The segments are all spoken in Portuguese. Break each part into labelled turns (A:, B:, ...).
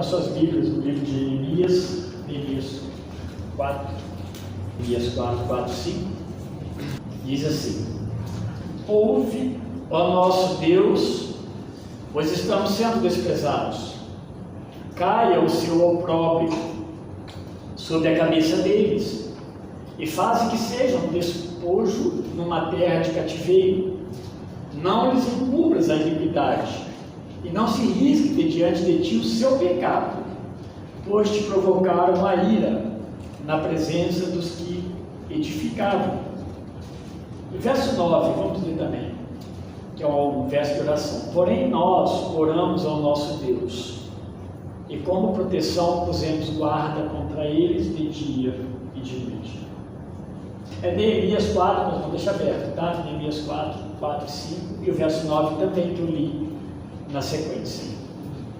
A: com suas Bíblias no livro de Neemias 4, 4, 5, diz assim: ouve, ó nosso Deus, pois estamos sendo desprezados. Caia o seu opróbrio sobre a cabeça deles, e faze que seja um despojo numa terra de cativeiro. Não lhes encubras a iniquidade, e não se risque de diante de ti o seu pecado, pois te provocaram a ira na presença dos que edificavam. O verso 9, vamos ler também, que é um verso de oração. Porém nós oramos ao nosso Deus, e como proteção pusemos guarda contra eles de dia e de noite. É Neemias 4, nós vamos deixar aberto, tá? Neemias 4 e 5, e o verso 9 também que eu li na sequência.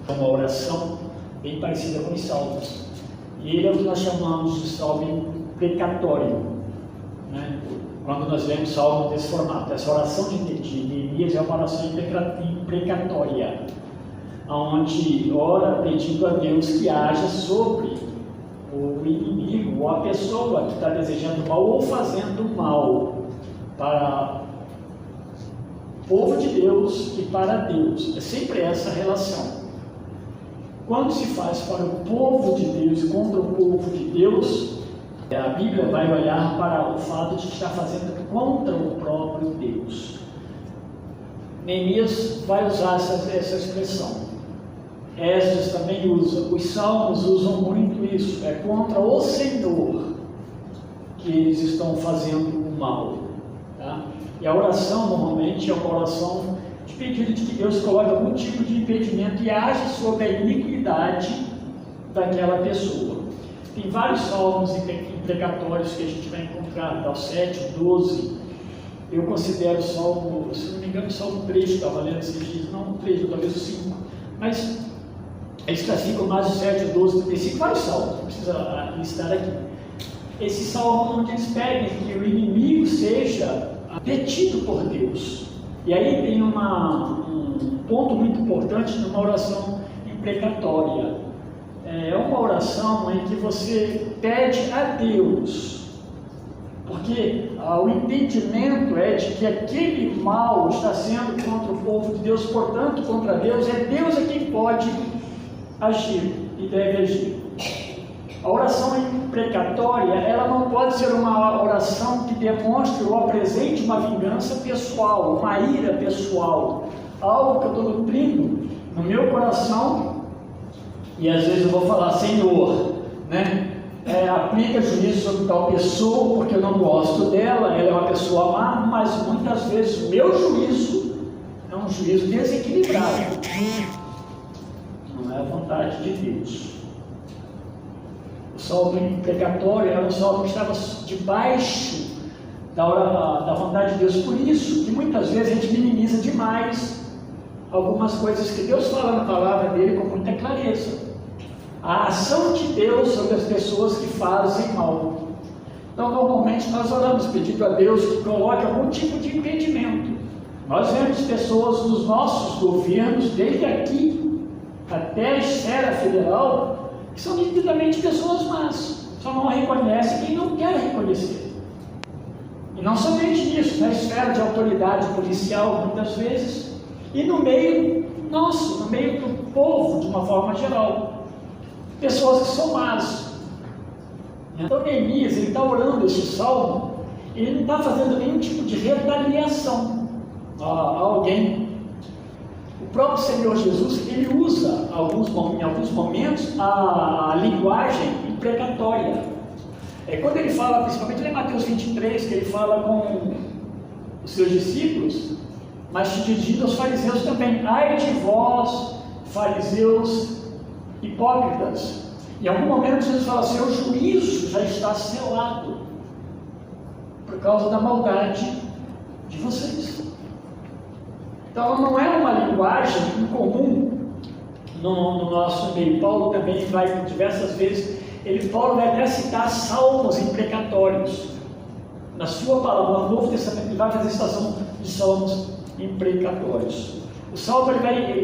A: É uma oração bem parecida com os salmos. E ele é o que nós chamamos de salmo imprecatório, né? Quando nós lemos salmo desse formato, essa oração de Neemias é uma oração imprecatória, onde ora pedindo a Deus que haja sobre o inimigo ou a pessoa que está desejando mal ou fazendo mal para o povo de Deus e para Deus. É sempre essa relação. Quando se faz para o povo de Deus e contra o povo de Deus, a Bíblia vai olhar para o fato de estar fazendo contra o próprio Deus. Neemias vai usar essa expressão. Esdras também usa, os salmos usam muito isso, é contra o Senhor que eles estão fazendo o mal, tá? E a oração normalmente é uma oração de pedido de que Deus coloque algum tipo de impedimento e age sobre a iniquidade daquela pessoa. Tem vários salmos imprecatórios que a gente vai encontrar, o 7, 12, eu considero o salmo, se não me engano, o salmo 3 que estava lendo esses dias, não o 3, talvez o 5, mas eles classificam mais o 7, o 12, 35, vários salmos, não precisa listar aqui. Esse salmo onde eles pedem que o inimigo seja detido por Deus. E aí tem um ponto muito importante numa oração imprecatória. É uma oração em que você pede a Deus, porque o entendimento é de que aquele mal está sendo contra o povo de Deus, portanto contra Deus, é Deus quem pode agir e deve agir. A oração imprecatória, ela não pode ser uma oração que demonstre ou apresente uma vingança pessoal, uma ira pessoal, algo que eu estou nutrindo no meu coração, e às vezes eu vou falar: Senhor, né? Aplica juízo sobre tal pessoa porque eu não gosto dela, ela é uma pessoa má, mas muitas vezes o meu juízo é um juízo desequilibrado, não é a vontade de Deus. O salmo imprecatório era um salmo que estava debaixo da vontade de Deus, por isso que muitas vezes a gente minimiza demais algumas coisas que Deus fala na palavra dele com muita clareza. A ação de Deus sobre as pessoas que fazem mal. Então, normalmente nós oramos pedindo a Deus que coloque algum tipo de impedimento. Nós vemos pessoas nos nossos governos, desde aqui até a esfera federal, que são nitidamente pessoas más, só não reconhecem quem não quer reconhecer. E não somente nisso, na esfera de autoridade policial, muitas vezes, e no meio nosso, no meio do povo, de uma forma geral. Pessoas que são más. Então Neemias, ele está orando esse salmo, ele não está fazendo nenhum tipo de retaliação a alguém. O próprio Senhor Jesus, ele usa em alguns momentos a linguagem imprecatória. Quando ele fala, principalmente em Mateus 23, que ele fala com os seus discípulos, mas dirigindo aos fariseus também: ai de vós, fariseus hipócritas. Em algum momento Jesus fala: seu juízo já está selado por causa da maldade de vocês. Então não é uma linguagem incomum no nosso meio. Paulo também vai diversas vezes, Paulo vai até citar salmos imprecatórios na sua palavra. No Novo Testamento ele vai fazer citação de salmos imprecatórios. O salmo,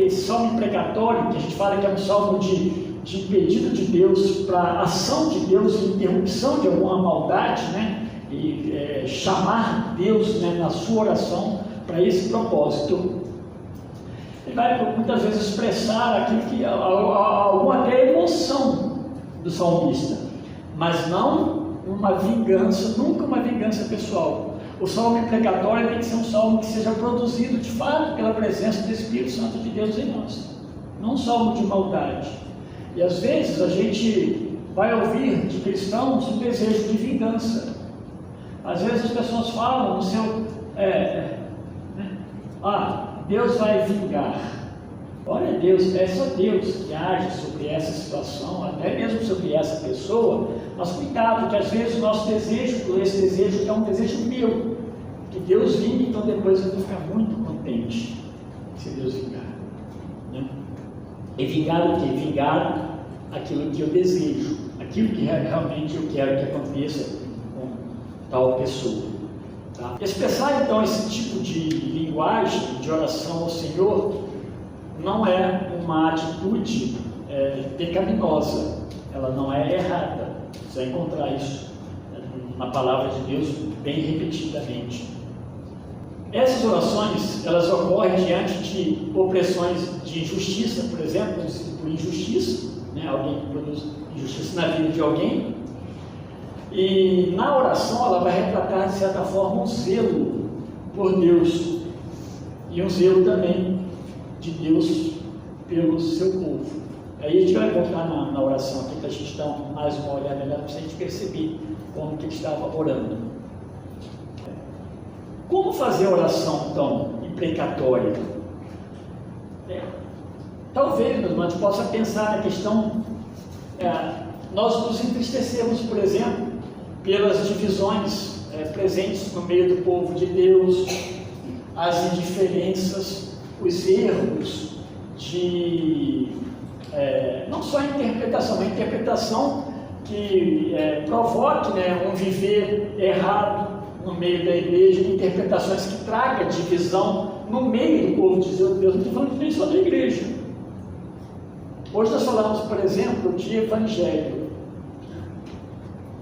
A: esse salmo imprecatório, que a gente fala que é um salmo de de pedido de Deus para ação de Deus, interrupção de alguma maldade, né? E chamar Deus, né, na sua oração para esse propósito. Ele vai muitas vezes expressar aquilo que alguma até emoção do salmista, mas não uma vingança, nunca uma vingança pessoal. O salmo imprecatório tem que ser um salmo que seja produzido de fato pela presença do Espírito Santo de Deus em nós, não um salmo de maldade. E às vezes a gente vai ouvir de cristãos um desejo de vingança. Às vezes as pessoas falam no seu Deus vai vingar. Olha, Deus, é só Deus que age sobre essa situação, até mesmo sobre essa pessoa. Mas cuidado, que às vezes o nosso desejo, esse desejo é um desejo meu, que Deus vingue, então depois eu vou ficar muito contente se Deus vingar, né? E vingar o quê? Vingar aquilo que eu desejo, aquilo que realmente eu quero que aconteça com tal pessoa, tá? Expressar então esse tipo de linguagem de oração ao Senhor não é uma atitude pecaminosa, ela não é errada. Você vai encontrar isso na palavra de Deus bem repetidamente. Essas orações, elas ocorrem diante de opressões de injustiça, por exemplo, por injustiça, né? Alguém que produz injustiça na vida de alguém, e na oração ela vai retratar de certa forma um zelo por Deus e um zelo também de Deus pelo seu povo. Aí a gente vai voltar na oração aqui, para a gente dar mais uma olhada melhor, para a gente perceber como que ele estava orando. Como fazer a oração, então, imprecatória? Talvez, meus irmãos, possa pensar na questão, nós nos entristecemos, por exemplo, pelas divisões presentes no meio do povo de Deus, as indiferenças, os erros de não só a interpretação que provoque, né, um viver errado no meio da igreja, interpretações que tragam divisão no meio do povo de Deus. Não estou falando nem só da igreja. Hoje nós falamos, por exemplo, de evangelho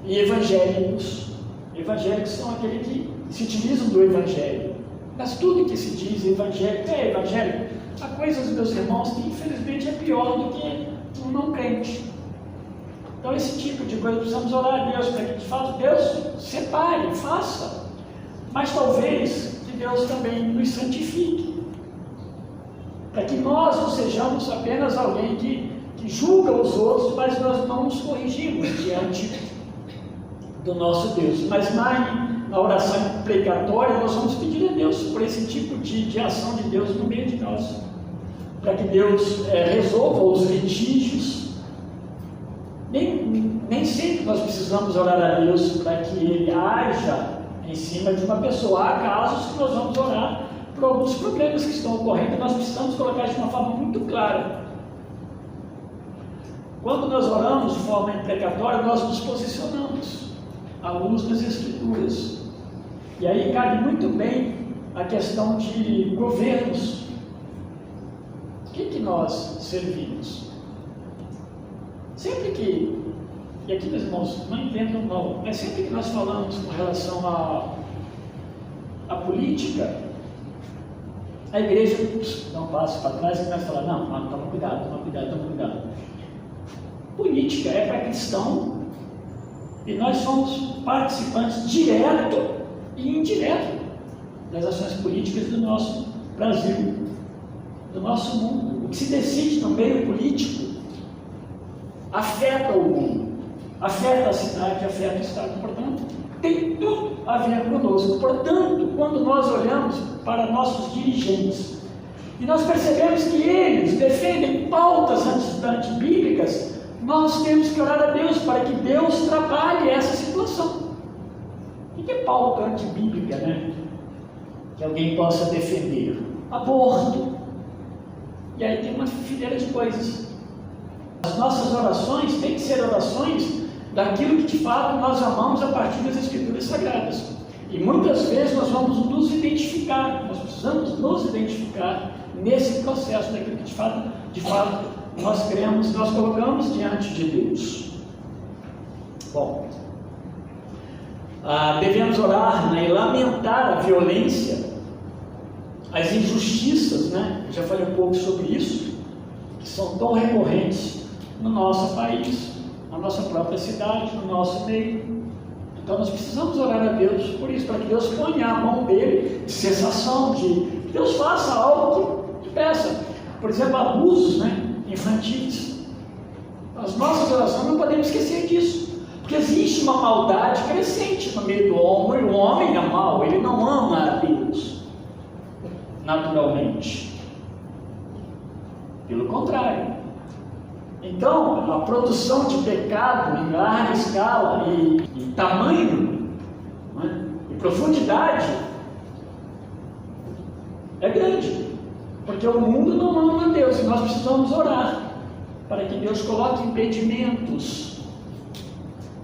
A: e evangélicos. Evangélicos são aqueles que se utilizam do evangelho, mas tudo que se diz evangélico é evangélico. Há coisas, meus irmãos, que infelizmente é pior do que um não crente. Então esse tipo de coisa precisamos orar a Deus para que de fato Deus separe, faça, mas talvez que Deus também nos santifique, para que nós não sejamos apenas alguém que julga os outros, mas nós não nos corrigimos diante do nosso Deus. Mas na oração imprecatória nós vamos pedir a Deus por esse tipo de ação de Deus no meio de nós, para que Deus resolva os litígios. Nem sempre nós precisamos orar a Deus para que Ele haja em cima de uma pessoa. Há casos que nós vamos orar por alguns problemas que estão ocorrendo e nós precisamos colocar de uma forma muito clara. Quando nós oramos de forma imprecatória, nós nos posicionamos à luz das Escrituras. E aí cabe muito bem a questão de governos. O que nós servimos? Sempre que, e aqui meus irmãos, não entendam mal, mas sempre que nós falamos com relação à política, a igreja dá um passo para trás e começa a falar, não, toma cuidado. Política é para cristão e nós somos participantes direto e indireto das ações políticas do nosso Brasil, do nosso mundo. O que se decide no meio político afeta o mundo, afeta a cidade, afeta o Estado, portanto, tem tudo a ver conosco. Portanto, quando nós olhamos para nossos dirigentes e nós percebemos que eles defendem pautas antibíblicas, nós temos que orar a Deus para que Deus trabalhe essa situação. O que é pauta antibíblica, né? Que alguém possa defender? Aborto. E aí tem uma fileira de coisas. As nossas orações têm que ser orações daquilo que de fato nós amamos a partir das Escrituras Sagradas. E muitas vezes nós vamos nos identificar, nós precisamos nos identificar nesse processo daquilo que de fato nós cremos, nós colocamos diante de Deus. Bom, devemos orar, né, e lamentar a violência, as injustiças, né? Eu já falei um pouco sobre isso, que são tão recorrentes no nosso país, na nossa própria cidade, no nosso meio. Então nós precisamos orar a Deus por isso, para que Deus ponha a mão dele de cessação, que Deus faça algo que peça. Por exemplo, abusos, né, infantis. As nossas orações não podemos esquecer disso, porque existe uma maldade crescente no meio do homem. O homem é mau, ele não ama a Deus naturalmente, pelo contrário. Então, a produção de pecado em larga escala e tamanho, né, e profundidade é grande, porque o mundo não ama a Deus, e nós precisamos orar para que Deus coloque impedimentos,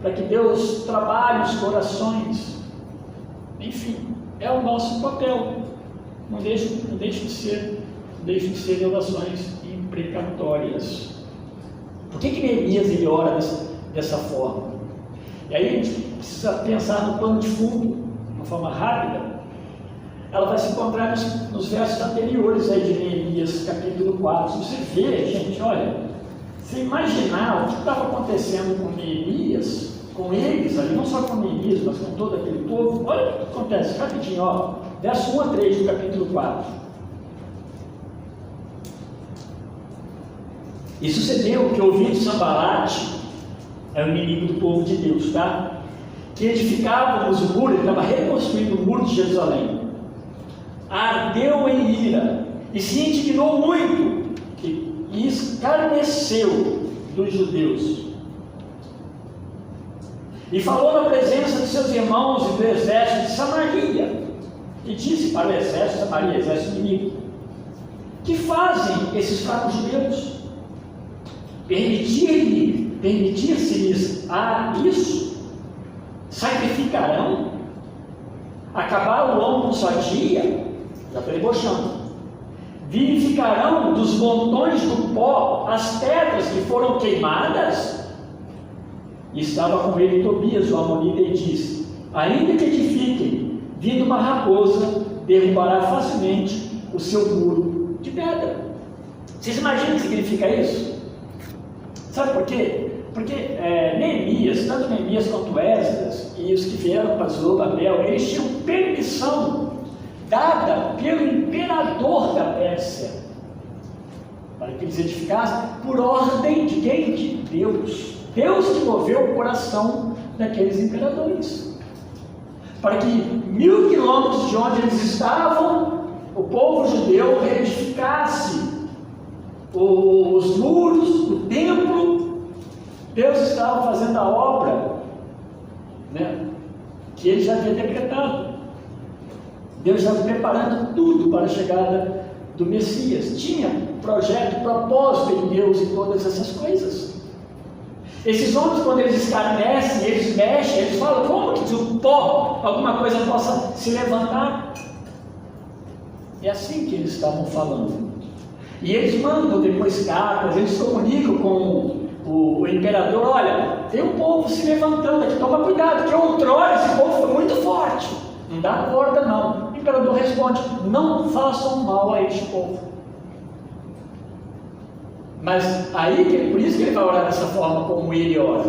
A: para que Deus trabalhe os corações. Enfim, é o nosso papel. Não deixe de ser orações imprecatórias. Por que Neemias ele ora dessa forma? E aí a gente precisa pensar no plano de fundo, de uma forma rápida. Ela vai se encontrar nos versos anteriores aí de Neemias, capítulo 4. Se você vê, gente, olha, se imaginar o que estava acontecendo com Neemias, com eles ali, não só com Neemias, mas com todo aquele povo, olha o que acontece, rapidinho, ó, verso 1 a 3 do capítulo 4. E sucedeu que, ouvindo Sambalate, é o inimigo do povo de Deus, tá? Que edificávamos o muro, ele estava reconstruindo o muro de Jerusalém, ardeu em ira e se indignou muito e escarneceu dos judeus. E falou na presença de seus irmãos e do exército de Samaria, e disse para o exército de Samaria, exército inimigo: que fazem esses fracos judeus? Permitir-se-lhes a isso? Sacrificarão? Acabar o homem com só dia? Já estou debochando. Vivificarão dos montões do pó as pedras que foram queimadas? E estava com ele Tobias, o amonita, e disse: ainda que edifiquem, vindo uma raposa, derrubará facilmente o seu muro de pedra. Vocês imaginam o que significa isso? Sabe por quê? Porque Neemias, tanto Neemias quanto Esdras e os que vieram para Zorobabel, eles tinham permissão dada pelo imperador da Pérsia para que eles edificassem por ordem de quem? De Deus. Deus que moveu o coração daqueles imperadores, para que 1000 quilômetros de onde eles estavam, o povo judeu reedificasse os muros do templo. Deus estava fazendo a obra, né, que ele já havia decretado. Deus estava preparando tudo para a chegada do Messias. Tinha projeto, propósito em Deus em todas essas coisas. Esses homens, quando eles escarnecem, eles mexem, eles falam: como que do pó alguma coisa possa se levantar? É assim que eles estavam falando. E eles mandam depois cartas, eles comunicam com o imperador: olha, tem um povo se levantando aqui, toma cuidado, que outrora esse povo foi muito forte, não dá corda não. O imperador responde: não façam mal a este povo. Mas aí, por isso que ele vai orar dessa forma como ele ora: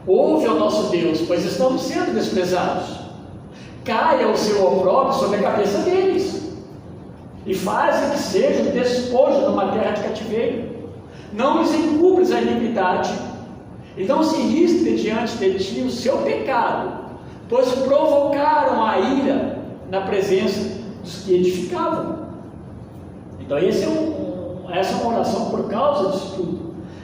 A: ouve ao nosso Deus, pois estamos sendo desprezados, caia o seu opróbrio sobre a cabeça deles, e fazem que seja um despojo numa terra de cativeiro. Não lhes encubres a iniquidade, e não se irrite diante de ti o seu pecado, pois provocaram a ira na presença dos que edificavam. Então essa é uma oração por causa disso tudo.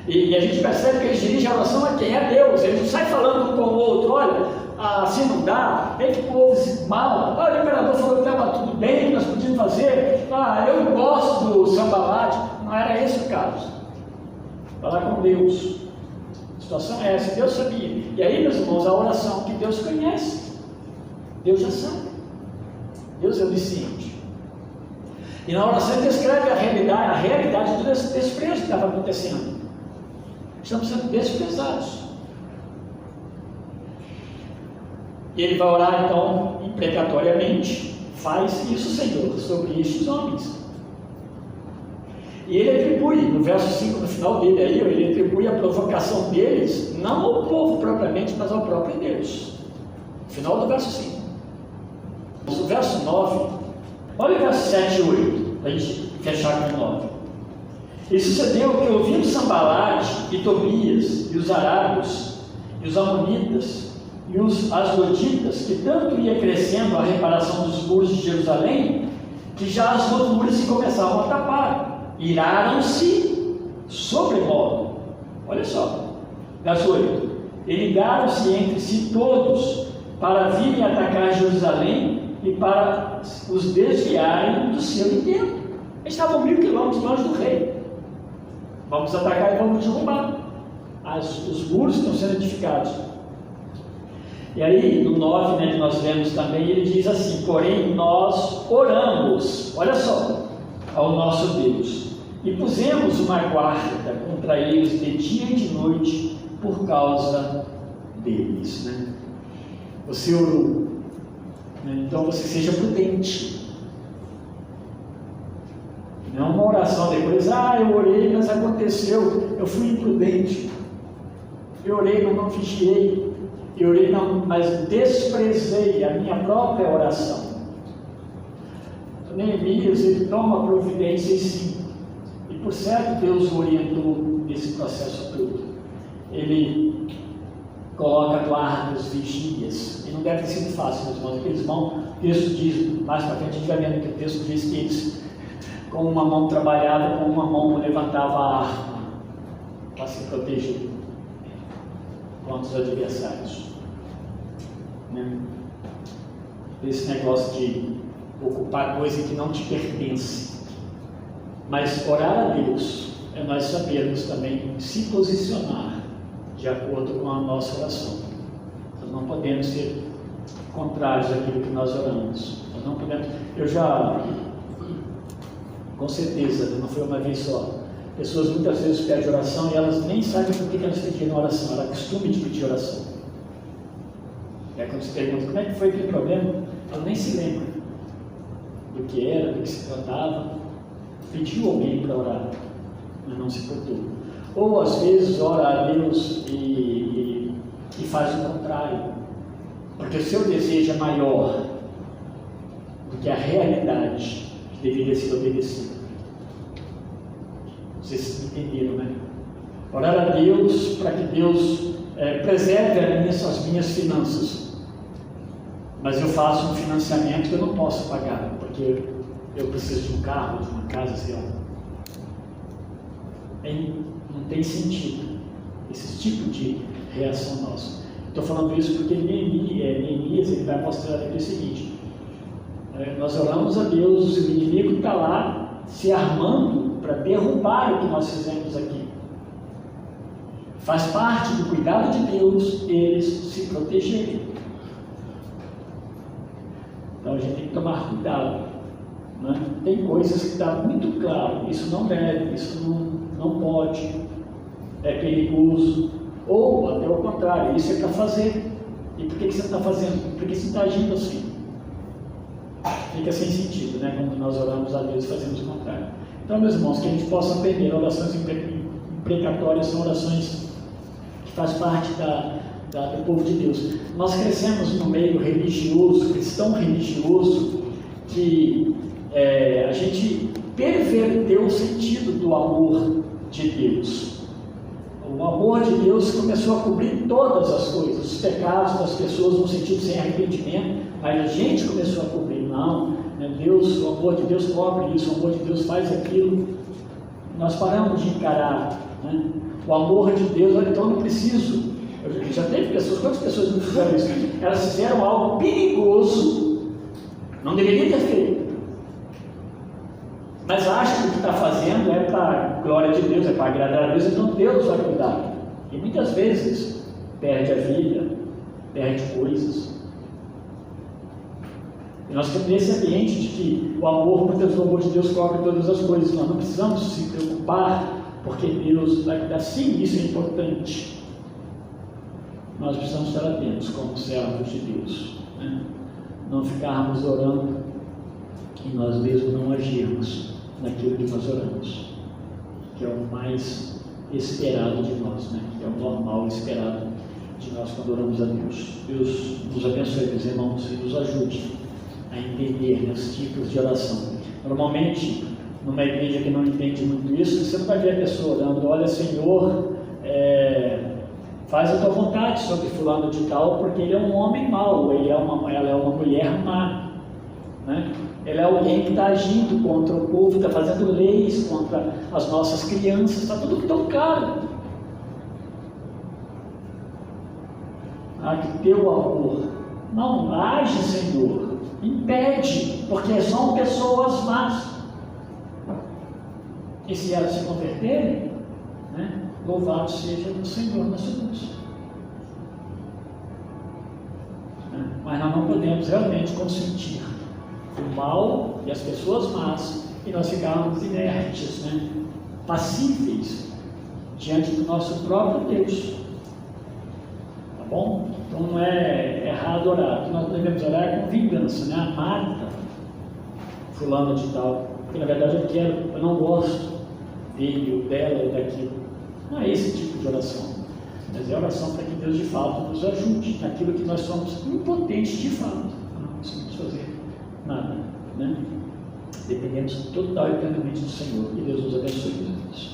A: E a gente percebe que eles dirigem a oração a quem? É Deus. Eles não saem falando um com o outro: olha, assim não dá, é que povo mal, o imperador falou que estava tudo bem, que nós podíamos fazer, eu não gosto do Sambalate. Não era esse o caso. Falar com Deus. A situação é essa, Deus sabia. E aí, meus irmãos, a oração que Deus conhece, Deus já sabe, Deus é onisciente. E na oração ele descreve a realidade do desprezo que estava acontecendo. Estamos sendo desprezados. E ele vai orar então imprecatoriamente: faz isso, Senhor, sobre estes homens. E ele atribui, no verso 5, no final dele aí, ele atribui a provocação deles, não ao povo propriamente, mas ao próprio Deus. Final do verso 5. O verso 9, olha o verso 7 e 8, para a gente fechar com o 9. E sucedeu que, ouvindo Sambalate e Tobias, e os arábios, e os amonitas, e os asdoditas, que tanto ia crescendo a reparação dos muros de Jerusalém, que já as roturas se começavam a tapar. Iraram-se sobremodo. Olha só, verso 8: e ligaram-se entre si todos para virem atacar Jerusalém e para os desviarem do seu intento. Eles estavam 1000 quilômetros longe do rei. Vamos atacar e vamos derrubar. Os muros estão sendo edificados. E aí, no 9, que nós lemos também, ele diz assim: porém nós oramos, olha só, ao nosso Deus, e pusemos uma guarda contra eles de dia e de noite por causa deles. Você orou, então você seja prudente. Não uma oração depois: eu orei, mas aconteceu, eu fui imprudente. Eu orei, mas não vigiei. Eu orei, mas desprezei a minha própria oração. Neemias, ele toma providência, sim. E por certo Deus o orientou nesse processo todo. Ele coloca guardas, vigias. E não deve ter sido fácil, meus irmãos. Eles vão, o texto diz, mais para frente a gente vai vendo que o texto diz que eles, com uma mão trabalhava, com uma mão levantava a arma para se proteger contra os adversários. Esse negócio de ocupar coisa que não te pertence. Mas orar a Deus é nós sabermos também se posicionar de acordo com a nossa oração. Nós não podemos ser contrários àquilo que nós oramos. Nós não podemos. Eu já, com certeza, não foi uma vez só. Pessoas muitas vezes pedem oração e elas nem sabem por que elas pediram oração. Ela costuma de pedir oração. É quando se pergunta como é que foi aquele problema, ela nem se lembra do que era, do que se tratava. Pediu alguém para orar, mas não se portou. Ou às vezes ora a Deus e faz o contrário, porque o seu desejo é maior do que a realidade que deveria ser obedecida. Vocês entenderam, né? Orar a Deus para que Deus preserve as minhas finanças, mas eu faço um financiamento que eu não posso pagar, porque eu preciso de um carro, de uma casa, sei lá. Não tem sentido esse tipo de reação nossa. Estou falando isso porque Neemias ele vai mostrar aqui o seguinte: nós oramos a Deus, o inimigo está lá se armando para derrubar o que nós fizemos aqui. Faz parte do cuidado de Deus eles se protegerem. Então a gente tem que tomar cuidado. Né? Tem coisas que está muito claro: isso não deve, isso não pode, é perigoso. Ou até o contrário, isso é para fazer. E por que você está fazendo? Por que você está agindo assim? Fica sem sentido, né? Quando nós oramos a Deus e fazemos o contrário. Então, meus irmãos, que a gente possa aprender. Orações imprecatórias são orações que faz parte do povo de Deus. Nós crescemos no meio religioso, cristão religioso, que a gente perverteu o sentido do amor de Deus. O amor de Deus começou a cobrir todas as coisas, os pecados das pessoas no sentido sem arrependimento, aí a gente começou a cobrir. Não, Deus, o amor de Deus cobre isso, o amor de Deus faz aquilo. Nós paramos de encarar, né? O amor de Deus. Olha, então eu não preciso. Já teve pessoas, quantas pessoas não fizeram isso? Elas fizeram algo perigoso, não deveria ter feito, mas acham que o que está fazendo é para a glória de Deus, é para agradar a Deus, então Deus vai cuidar. E muitas vezes perde a vida, perde coisas. E nós estamos nesse ambiente de que o amor, por Deus, o amor de Deus cobre todas as coisas. Nós não precisamos se preocupar, porque Deus vai cuidar. Sim, isso é importante. Nós precisamos estar atentos como servos de Deus, né? Não ficarmos orando e nós mesmos não agirmos naquilo que nós oramos, que é o mais esperado de nós, né? Que é o normal esperado de nós quando oramos a Deus. Deus nos abençoe, meus irmãos, e nos ajude a entender os tipos de oração. Normalmente, numa igreja que não entende muito isso, você não vai ver a pessoa orando: olha, Senhor, faz a tua vontade sobre fulano de tal, porque ele é um homem mau, ela é uma mulher má, né? Ele é alguém que está agindo contra o povo, está fazendo leis contra as nossas crianças, está tudo tão caro. Que teu amor não age, Senhor, impede, porque são pessoas más. E se elas se converterem, né, louvado seja o Senhor na sua luz. Mas nós não podemos realmente consentir o mal e as pessoas más e nós ficarmos inertes, né, passíveis diante do nosso próprio Deus. Tá bom? Então não é errado orar. O que nós devemos orar é com vingança, né? Mata fulano de tal, porque na verdade eu não gosto dele ou dela ou daquilo. Não é esse tipo de oração, mas é oração para que Deus de fato nos ajude naquilo que nós somos impotentes de fato. Não conseguimos fazer nada, né? Dependemos total e plenamente do Senhor. Que Deus nos abençoe, meus irmãos.